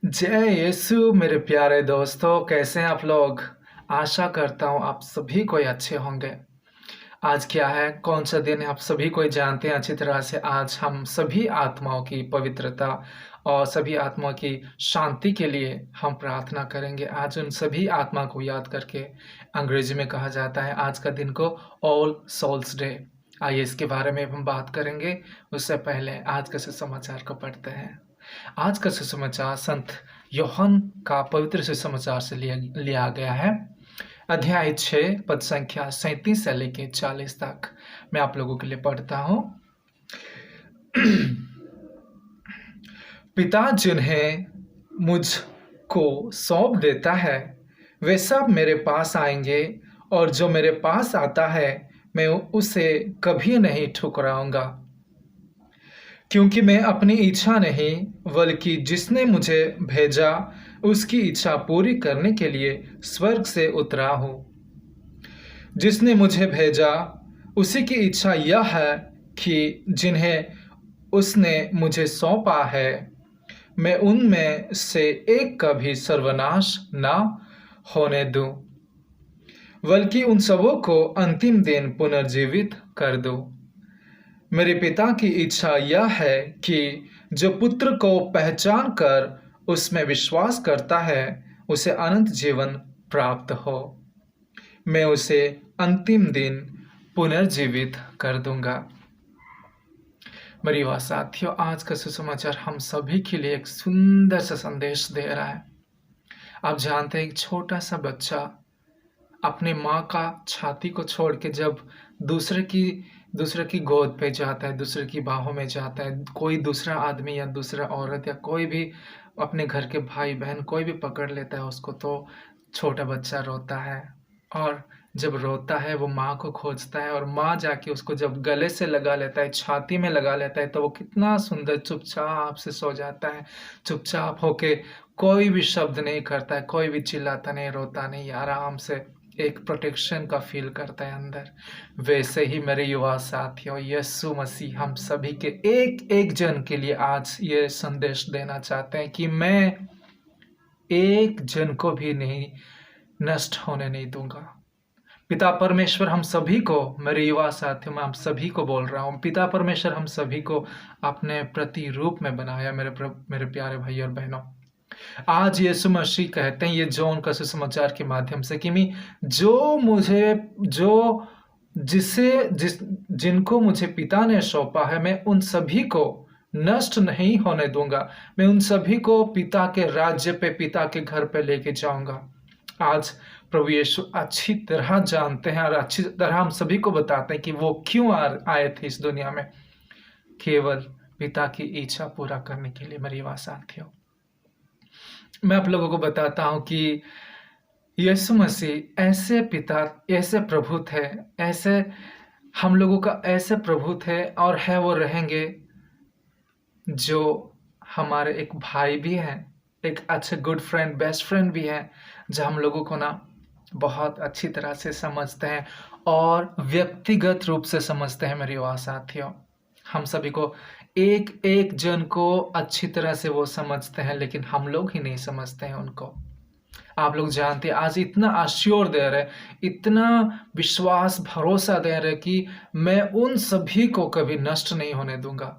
जय यीशु मेरे प्यारे दोस्तों, कैसे हैं आप लोग? आशा करता हूँ आप सभी कोई अच्छे होंगे। आज क्या है, कौन सा दिन है, आप सभी कोई जानते हैं अच्छी तरह से। आज हम सभी आत्माओं की पवित्रता और सभी आत्माओं की शांति के लिए हम प्रार्थना करेंगे। आज उन सभी आत्मा को याद करके अंग्रेजी में कहा जाता है आज का दिन को ऑल सोल्स डे। आइए इसके बारे में हम बात करेंगे। उससे पहले आज के सुसमाचार को पढ़ते हैं। आज का सुसमाचार संत यूहन्ना का पवित्र सुसमाचार से लिया गया है। अध्याय 6 पद संख्या 37 से लेके 40 तक मैं आप लोगों के लिए पढ़ता हूँ। पिता जिन्हें मुझको सौंप देता है वे सब मेरे पास आएंगे, और जो मेरे पास आता है मैं उसे कभी नहीं ठुकराऊंगा, क्योंकि मैं अपनी इच्छा नहीं बल्कि जिसने मुझे भेजा उसकी इच्छा पूरी करने के लिए स्वर्ग से उतरा हूँ। जिसने मुझे भेजा उसी की इच्छा यह है कि जिन्हें उसने मुझे सौंपा है मैं उनमें से एक का भी सर्वनाश ना होने दूं, बल्कि उन सबों को अंतिम दिन पुनर्जीवित कर दूं। मेरे पिता की इच्छा यह है कि जो पुत्र को पहचान कर उसमें विश्वास करता है उसे अनंत जीवन प्राप्त हो। मैं उसे अंतिम दिन पुनर्जीवित कर दूंगा। मेरी साथियों, आज का सुसमाचार हम सभी के लिए एक सुंदर सा संदेश दे रहा है। आप जानते हैं, एक छोटा सा बच्चा अपनी माँ का छाती को छोड़ के जब दूसरे की गोद पे जाता है, दूसरे की बाहों में जाता है, कोई दूसरा आदमी या दूसरा औरत या कोई भी अपने घर के भाई बहन कोई भी पकड़ लेता है उसको, तो छोटा बच्चा रोता है। और जब रोता है वो माँ को खोजता है, और माँ जाके उसको जब गले से लगा लेता है, छाती में लगा लेता है, तो वो कितना सुंदर चुपचाप से सो जाता है। चुपचाप होके कोई भी शब्द नहीं करता है, कोई भी चिल्लाता नहीं, रोता नहीं, आराम से एक प्रोटेक्शन का फील करता है अंदर। वैसे ही मेरे युवा साथियों, यीशु मसीह हम सभी के एक एक जन के लिए आज ये संदेश देना चाहते हैं कि मैं एक जन को भी नहीं नष्ट होने नहीं दूंगा। पिता परमेश्वर हम सभी को, मेरे युवा साथियों मैं आप सभी को बोल रहा हूँ, पिता परमेश्वर हम सभी को अपने प्रतिरूप में बनाया। मेरे प्यारे भाई और बहनों, आज यीशु मसीह कहते हैं ये जॉन का सुसमाचार के माध्यम से कि जिनको मुझे पिता ने सौंपा है मैं उन सभी को नष्ट नहीं होने दूंगा। मैं उन सभी को पिता के राज्य पे, पिता के घर पे लेके जाऊंगा। आज प्रभु यीशु अच्छी तरह जानते हैं और अच्छी तरह हम सभी को बताते हैं कि वो क्यों आए थे इस दुनिया में, केवल पिता की इच्छा पूरा करने के लिए। मेरी साथियों, मैं आप लोगों को बताता हूं कि यीशु मसीह ऐसे पिता, ऐसे प्रभु थे, ऐसे हम लोगों का ऐसे प्रभु थे और है वो रहेंगे, जो हमारे एक भाई भी हैं, एक अच्छे गुड फ्रेंड, बेस्ट फ्रेंड भी हैं, जो हम लोगों को ना बहुत अच्छी तरह से समझते हैं और व्यक्तिगत रूप से समझते हैं। मेरे युवा साथियों, हम सभी को एक एक जन को अच्छी तरह से वो समझते हैं, लेकिन हम लोग ही नहीं समझते हैं उनको। आप लोग जानते हैं, आज इतना आश्योर दे रहे, इतना विश्वास भरोसा दे रहे कि मैं उन सभी को कभी नष्ट नहीं होने दूंगा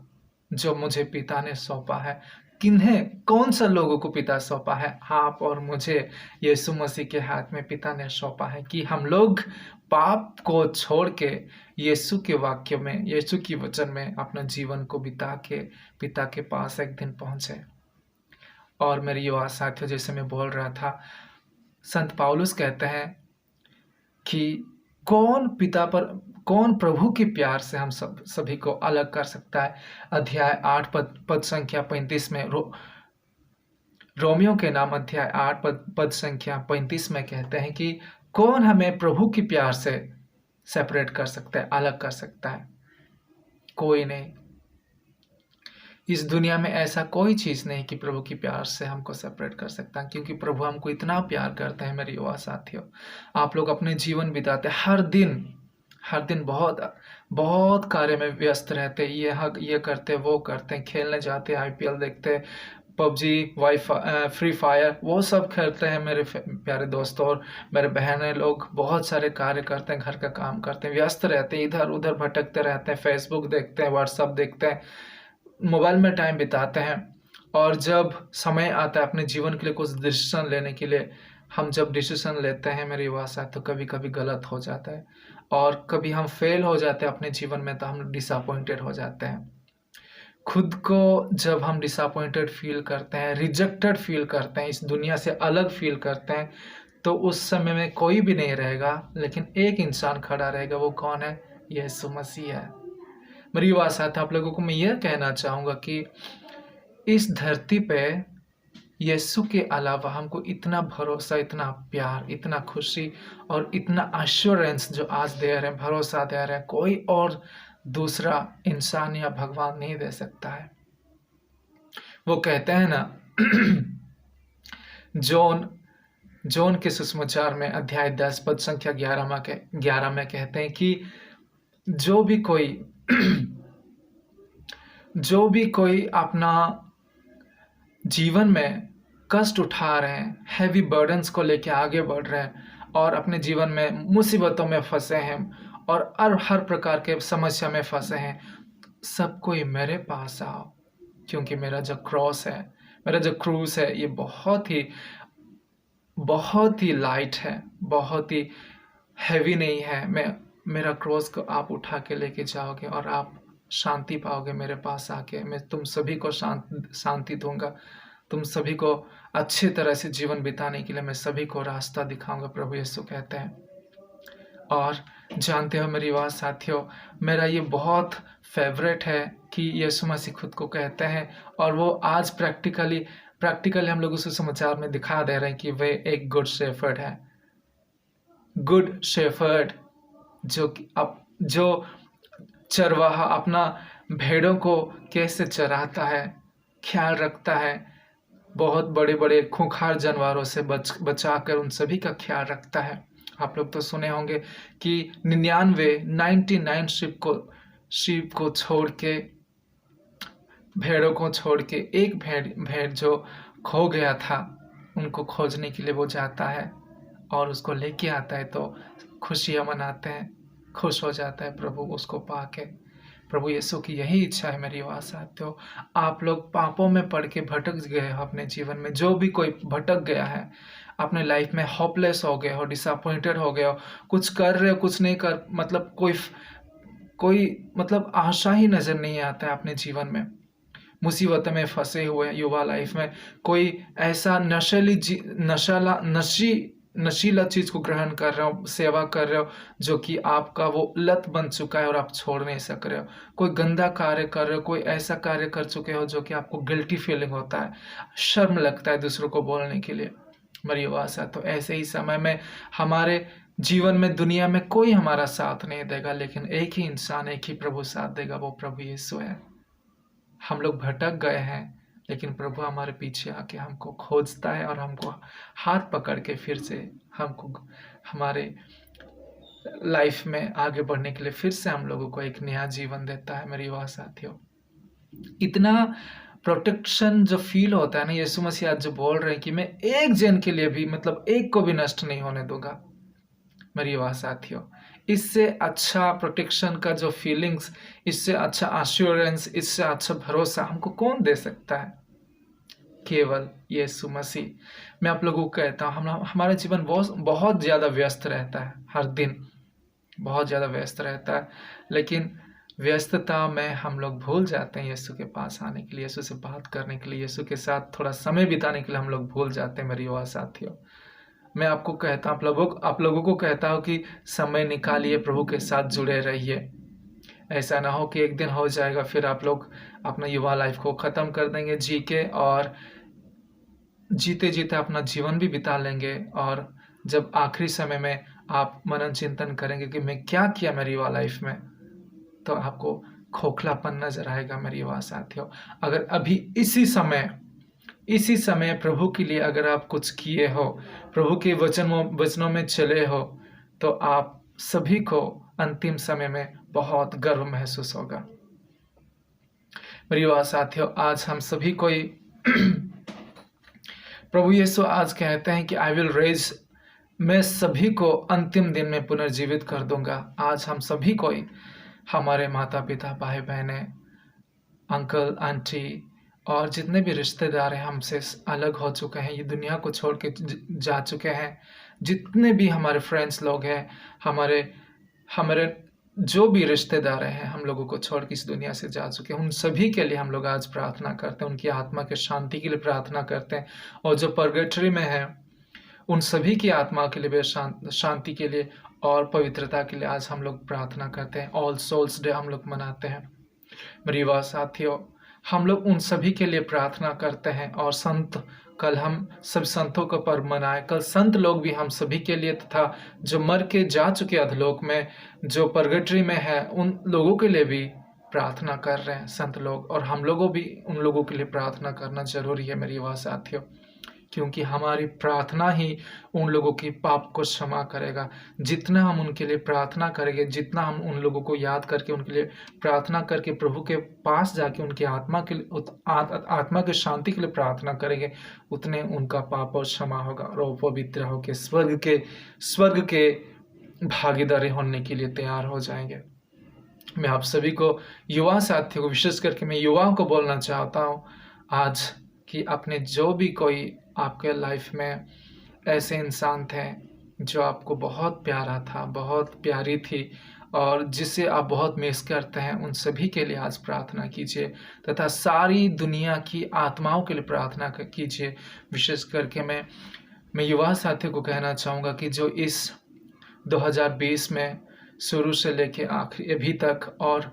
जो मुझे पिता ने सौंपा है। किन्हें, कौन सा लोगों को पिता सौंपा है? आप और मुझे यीशु मसीह के हाथ में पिता ने सौंपा है कि हम लोग पाप को छोड़ के यीशु के वाक्य में, यीशु की वचन में अपना जीवन को बिता के पिता के पास एक दिन पहुंचे। और मेरी युवा साथियों, जैसे मैं बोल रहा था, संत पौलुस कहते हैं कि कौन प्रभु के प्यार से हम सभी को अलग कर सकता है। अध्याय 8 पद संख्या 35 में, रोमियो के नाम अध्याय 8 पद संख्या 35 में कहते हैं कि कौन हमें प्रभु के प्यार से सेपरेट कर सकता है, अलग कर सकता है? कोई नहीं। इस दुनिया में ऐसा कोई चीज नहीं कि प्रभु की प्यार से हमको सेपरेट कर सकता है, क्योंकि प्रभु हमको इतना प्यार करते हैं। मेरे युवा साथियों, आप लोग अपने जीवन बिताते हर दिन बहुत कार्य में व्यस्त रहते, ये करते, वो करते, खेलने जाते, आईपीएल देखते, पबजी, फ्री फायर वो सब खेलते हैं मेरे प्यारे दोस्तों। और मेरे बहनें लोग बहुत सारे कार्य करते हैं, घर का काम करते हैं, व्यस्त रहते हैं, इधर उधर भटकते रहते हैं, फेसबुक देखते हैं, व्हाट्सअप देखते हैं, मोबाइल में टाइम बिताते हैं। और जब समय आता है अपने जीवन के लिए कुछ डिसीजन लेने के लिए, हम जब डिसीजन लेते हैं मेरे युवा साथ, तो कभी कभी गलत हो जाता है और कभी हम फेल हो जाते हैं अपने जीवन में, तो हम डिसअपॉइंटेड हो जाते हैं। खुद को जब हम डिसअपॉइंटेड फील करते हैं, रिजेक्टेड फील करते हैं, इस दुनिया से अलग फील करते हैं, तो उस समय में कोई भी नहीं रहेगा, लेकिन एक इंसान खड़ा रहेगा। वो कौन है? यीशु मसीह है। मेरी युवा साथ आप लोगों को मैं यह कहना चाहूँगा कि इस धरती पे यीशु के अलावा हमको इतना भरोसा, इतना प्यार, इतना खुशी और इतना एश्योरेंस जो आज दे रहे हैं, भरोसा दे रहे हैं, कोई और दूसरा इंसान या भगवान नहीं दे सकता है। वो कहते हैं ना जोन के सुसमाचार में अध्याय 10 पद संख्या 11 में कहते हैं कि जो भी कोई अपना जीवन में कष्ट उठा रहे हैं, हैवी बर्डन्स को लेके आगे बढ़ रहे हैं और अपने जीवन में मुसीबतों में फंसे हैं और हर प्रकार के समस्या में फंसे हैं, सब कोई मेरे पास आओ, क्योंकि मेरा जो क्रॉस है, मेरा जो क्रूस है, ये बहुत ही लाइट है, बहुत ही हैवी नहीं है। मेरा क्रॉस को आप उठा के लेके जाओगे और आप शांति पाओगे मेरे पास आके। मैं तुम सभी को शांति दूंगा, तुम सभी को अच्छे तरह से जीवन बिताने के लिए मैं सभी को रास्ता दिखाऊंगा, प्रभु यीशु कहते हैं। और जानते हो मेरी बात साथियों, मेरा ये बहुत फेवरेट है कि यीशु मसीह खुद को कहते हैं, और वो आज प्रैक्टिकली हम लोग उस समाचार में दिखा दे रहे हैं कि वे एक गुड शेफर्ड है। गुड शेफर्ड जो चरवाहा अपना भेड़ों को कैसे चराता है, ख्याल रखता है, बहुत बड़े बड़े खूंखार जानवरों से बचाकर उन सभी का ख्याल रखता है। आप लोग तो सुने होंगे कि 99 शीप को छोड़ के, भेड़ों को छोड़ के एक भेड़ जो खो गया था, उनको खोजने के लिए वो जाता है और उसको लेके आता है, तो खुशियाँ मनाते हैं, खुश हो जाता है प्रभु उसको पाके। प्रभु यीशु की यही इच्छा है मेरी आवाज़ साथियों। आप लोग पापों में पड़ के भटक गए हो अपने जीवन में, जो भी कोई भटक गया है अपने लाइफ में, होपलेस हो गए हो, डिसअपॉइंटेड हो गए हो, कुछ कर रहे हो कुछ नहीं कर, मतलब कोई मतलब आशा ही नज़र नहीं आता है अपने जीवन में, मुसीबतों में फंसे हुए युवा लाइफ में, कोई ऐसा नशीला चीज को ग्रहण कर रहे हो, सेवा कर रहे हो, जो कि आपका वो लत बन चुका है और आप छोड़ नहीं सक रहे हो, कोई गंदा कार्य कर रहे हो, कोई ऐसा कार्य कर चुके हो जो कि आपको गिल्टी फीलिंग होता है, शर्म लगता है दूसरों को बोलने के लिए। मेरी आवाज़ है तो ऐसे ही समय में हमारे जीवन में, दुनिया में कोई हमारा साथ नहीं देगा, लेकिन एक ही इंसान, एक ही प्रभु साथ देगा, वो प्रभु यीशु है। हम लोग भटक गए हैं, लेकिन प्रभु हमारे पीछे आके हमको खोजता है और हमको हाथ पकड़ के फिर से हमको हमारे लाइफ में आगे बढ़ने के लिए फिर से हम लोगों को एक नया जीवन देता है। मेरी युवा साथियों, इतना प्रोटेक्शन जो फील होता है ना, यीशु मसीह आज जो बोल रहे हैं कि मैं एक जन के लिए भी, मतलब एक को भी नष्ट नहीं होने दूंगा। मेरी युवा साथियों, इससे अच्छा प्रोटेक्शन का जो फीलिंग्स, इससे अच्छा एश्योरेंस, इससे अच्छा भरोसा हमको कौन दे सकता है? केवल यीशु मसीह। मैं आप लोगों को कहता हूँ, हमारा जीवन बहुत ज़्यादा व्यस्त रहता है, हर दिन बहुत ज़्यादा व्यस्त रहता है, लेकिन व्यस्तता में हम लोग भूल जाते हैं यीशु के पास आने के लिए, यीशु से बात करने के लिए, यीशु के साथ थोड़ा समय बिताने के लिए हम लोग भूल जाते हैं। मेरी युवा साथियों, मैं आपको कहता हूँ, आप लोगों को कहता हूँ कि समय निकालिए, प्रभु के साथ जुड़े रहिए। ऐसा ना हो कि एक दिन हो जाएगा फिर आप लोग अपना युवा लाइफ को ख़त्म कर देंगे जी के, और जीते जीते अपना जीवन भी बिता लेंगे, और जब आखिरी समय में आप मनन चिंतन करेंगे कि मैं क्या किया मेरी युवा लाइफ में, तो आपको खोखलापन नजर आएगा। मेरी युवा साथियों, अगर अभी इसी समय प्रभु के लिए अगर आप कुछ किए हो, प्रभु के वचनों में चले हो, तो आप सभी को अंतिम समय में बहुत गर्व महसूस होगा। मेरी युवा साथियों, आज हम सभी कोई प्रभु यीशु आज कहते हैं कि आई विल रेज, मैं सभी को अंतिम दिन में पुनर्जीवित कर दूंगा। आज हम सभी को ही, हमारे माता पिता, भाई बहने, अंकल आंटी और जितने भी रिश्तेदार हैं हमसे अलग हो चुके हैं, ये दुनिया को छोड़ के जा चुके हैं, जितने भी हमारे फ्रेंड्स लोग हैं, हमारे हमारे जो भी रिश्तेदार हैं, हम लोगों को छोड़ के इस दुनिया से जा चुके हैं, उन सभी के लिए हम लोग आज प्रार्थना करते हैं, उनकी आत्मा के शांति के लिए प्रार्थना करते हैं। और जो पर्गेटरी में है उन सभी की आत्मा के लिए भी शांति के लिए और पवित्रता के लिए आज हम लोग प्रार्थना करते हैं। ऑल सोल्स डे हम लोग मनाते हैं। मेरी युवा साथियों, हम लोग उन सभी के लिए प्रार्थना करते हैं। और संत, कल हम सब संतों का पर्व मनाए, कल संत लोग भी हम सभी के लिए तथा जो मर के जा चुके अधलोक में, जो परगटरी में है, उन लोगों के लिए भी प्रार्थना कर रहे हैं संत लोग। और हम लोगों भी उन लोगों के लिए प्रार्थना करना जरूरी है मेरी युवा साथियों, क्योंकि हमारी प्रार्थना ही उन लोगों की पाप को क्षमा करेगा। जितना हम उनके लिए प्रार्थना करेंगे, जितना हम उन लोगों को याद करके उनके लिए प्रार्थना करके प्रभु के पास जाके उनकी आत्मा के लिए आत्मा की शांति के लिए प्रार्थना करेंगे, उतने उनका पाप और क्षमा होगा और वो पवित्र होकर स्वर्ग के भागीदारी होने के लिए तैयार हो जाएंगे। मैं आप सभी को, युवा साथियों को, विशेष करके मैं युवाओं को बोलना चाहता हूँ आज कि अपने जो भी कोई आपके लाइफ में ऐसे इंसान थे जो आपको बहुत प्यारा था, बहुत प्यारी थी और जिसे आप बहुत मिस करते हैं, उन सभी के लिए आज प्रार्थना कीजिए तथा सारी दुनिया की आत्माओं के लिए प्रार्थना कीजिए। विशेष करके मैं युवा साथियों को कहना चाहूँगा कि जो इस 2020 में शुरू से लेके आखिरी अभी तक और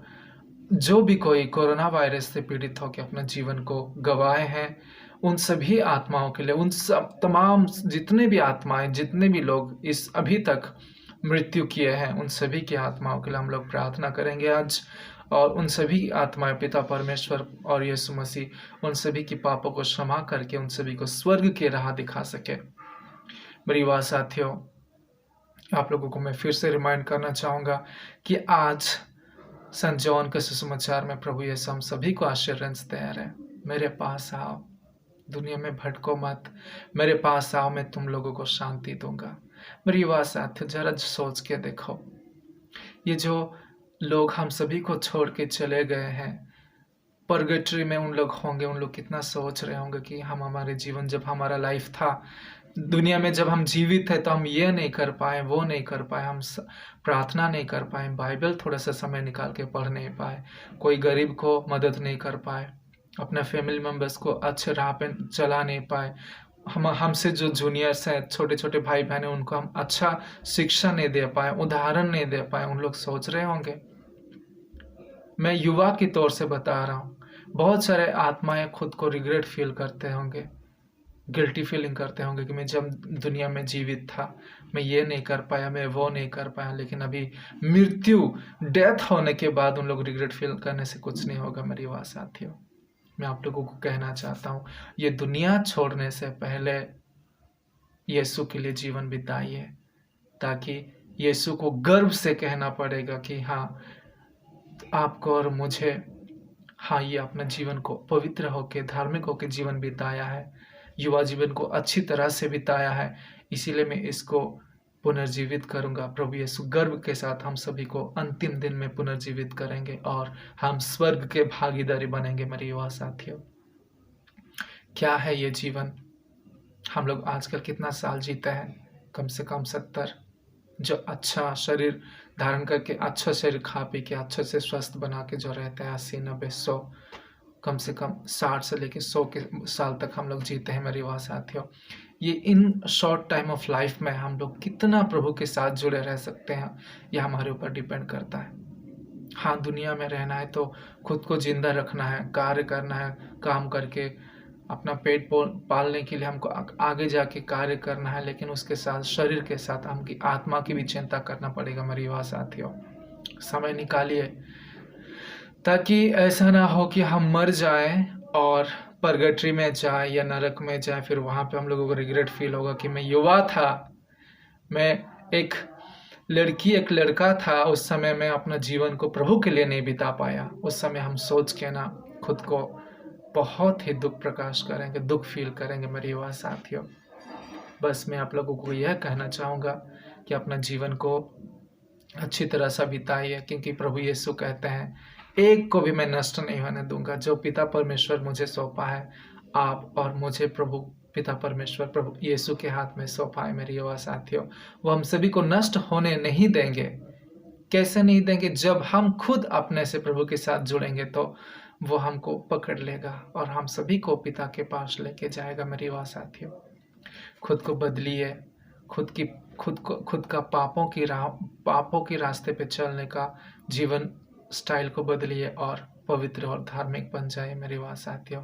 जो भी कोई कोरोना वायरस से पीड़ित होकर अपना जीवन को गंवाए हैं, उन सभी आत्माओं के लिए, उन सब तमाम जितने भी आत्माएं, जितने भी लोग इस अभी तक मृत्यु किए हैं, उन सभी की आत्माओं के लिए हम लोग प्रार्थना करेंगे आज। और उन सभी आत्माएं पिता परमेश्वर और यीशु मसीह उन सभी की पापों को क्षमा करके उन सभी को स्वर्ग की राह दिखा सके। मेरी युवा साथियों, आप लोगों को मैं फिर से रिमाइंड करना चाहूँगा कि आज संत जॉन के सुसमाचार में प्रभु यीशु हम सभी को आशीर्वाद देते हैं। मेरे पास आओ, दुनिया में भटको मत, मेरे पास आओ, मैं तुम लोगों को शांति दूंगा। मेरी युवा साथियों, जरा सोच के देखो, ये जो लोग हम सभी को छोड़ के चले गए हैं, परगेटरी में उन लोग होंगे, उन लोग कितना सोच रहे होंगे कि हम, हमारे जीवन, जब हमारा लाइफ था दुनिया में, जब हम जीवित थे तो हम ये नहीं कर पाए, वो नहीं कर पाए, हम प्रार्थना नहीं कर पाए, बाइबल थोड़ा सा समय निकाल के पढ़ नहीं पाए, कोई गरीब को मदद नहीं कर पाए, अपने फैमिली मेम्बर्स को अच्छे राह पे चला नहीं पाए, हमसे जो जूनियर्स हैं, छोटे छोटे भाई बहन हैं, उनको हम अच्छा शिक्षा नहीं दे पाए, उदाहरण नहीं दे पाए। उन लोग सोच रहे होंगे, मैं युवा के तौर से बता रहा हूँ, बहुत सारे आत्माएं खुद को रिग्रेट फील करते होंगे, गिल्टी फीलिंग करते होंगे कि मैं जब दुनिया में जीवित था मैं ये नहीं कर पाया, मैं वो नहीं कर पाया, लेकिन अभी मृत्यु, डेथ होने के बाद उन लोग रिग्रेट फील करने से कुछ नहीं होगा। मेरी युवा साथियों, मैं आप लोगों को कहना चाहता हूँ, ये दुनिया छोड़ने से पहले यीशु के लिए जीवन बिताइए, ताकि यीशु को गर्व से कहना पड़ेगा कि हाँ, आपको और मुझे, हाँ, ये अपने जीवन को पवित्र होकर, धार्मिक होकर जीवन बिताया है, युवा जीवन को अच्छी तरह से बिताया है, इसीलिए मैं इसको पुनर्जीवित करूंगा। प्रभु यीशु गर्व के साथ हम सभी को अंतिम दिन में पुनर्जीवित करेंगे और हम स्वर्ग के भागीदारी बनेंगे। मेरे युवा साथियों, क्या है ये जीवन? हम लोग आजकल कितना साल जीते हैं? कम से कम 70। जो अच्छा शरीर धारण करके, अच्छा शरीर खा पी के अच्छे से स्वस्थ बना के जो रहते हैं, 80, 90, 100, कम से कम 60 से लेकर 100 के साल तक हम लोग जीते हैं। मेरे युवा साथियों, ये in short time of life में हम लोग कितना प्रभु के साथ जुड़े रह सकते हैं, यह हमारे ऊपर डिपेंड करता है। हाँ, दुनिया में रहना है तो खुद को जिंदा रखना है, कार्य करना है, काम करके अपना पेट पालने के लिए हमको आगे जाके कार्य करना है, लेकिन उसके साथ शरीर के साथ हमकी आत्मा की भी चिंता करना पड़ेगा। मेरे युवा साथियों, समय निकालिए ताकि ऐसा ना हो कि हम मर जाएं और परगटरी में जाए या नरक में जाए, फिर वहाँ पे हम लोगों को रिग्रेट फील होगा कि मैं युवा था, मैं एक लड़की, एक लड़का था, उस समय मैं अपना जीवन को प्रभु के लिए नहीं बिता पाया। उस समय हम सोच के ना खुद को बहुत ही दुख प्रकाश करेंगे, दुख फील करेंगे मेरे युवा साथियों। बस मैं आप लोगों को यह कहना चाहूँगा कि अपना जीवन को अच्छी तरह से बिताइए, क्योंकि प्रभु यीशु कहते हैं, एक को भी मैं नष्ट नहीं होने दूंगा। जो पिता परमेश्वर मुझे सौंपा है, आप और मुझे प्रभु पिता परमेश्वर प्रभु यीशु के हाथ में सौंपा है मेरे युवा साथियों, वो हम सभी को नष्ट होने नहीं देंगे। कैसे नहीं देंगे? जब हम खुद अपने से प्रभु के साथ जुड़ेंगे तो वो हमको पकड़ लेगा और हम सभी को पिता के पास लेके जाएगा मेरे युवा साथियों। खुद को बदलिए, खुद का पापों की रास्ते पे चलने का जीवन स्टाइल को बदलिए और पवित्र और धार्मिक बन जाए मेरे युवा साथियों।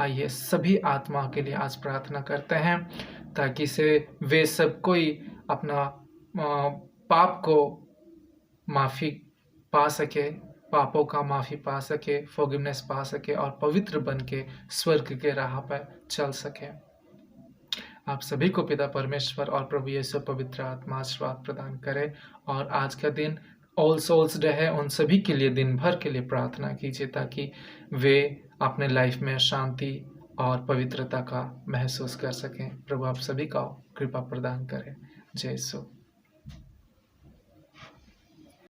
आइए सभी आत्मा के लिए आज प्रार्थना करते हैं, ताकि से वे सब कोई अपना पाप को माफ़ी पा सके, पापों का माफ़ी पा सके, फॉरगिवनेस पा सके और पवित्र बन के स्वर्ग के राह पर चल सके। आप सभी को पिता परमेश्वर और प्रभु यीशु पवित्र आत्मा आशीर्वाद प्रदान करे। और आज का दिन ऑल सोल्स डे है, उन सभी के लिए दिन भर के लिए प्रार्थना कीजिए, ताकि वे अपने लाइफ में शांति और पवित्रता का महसूस कर सकें। प्रभु आप सभी का कृपा प्रदान करें। जय यीशु।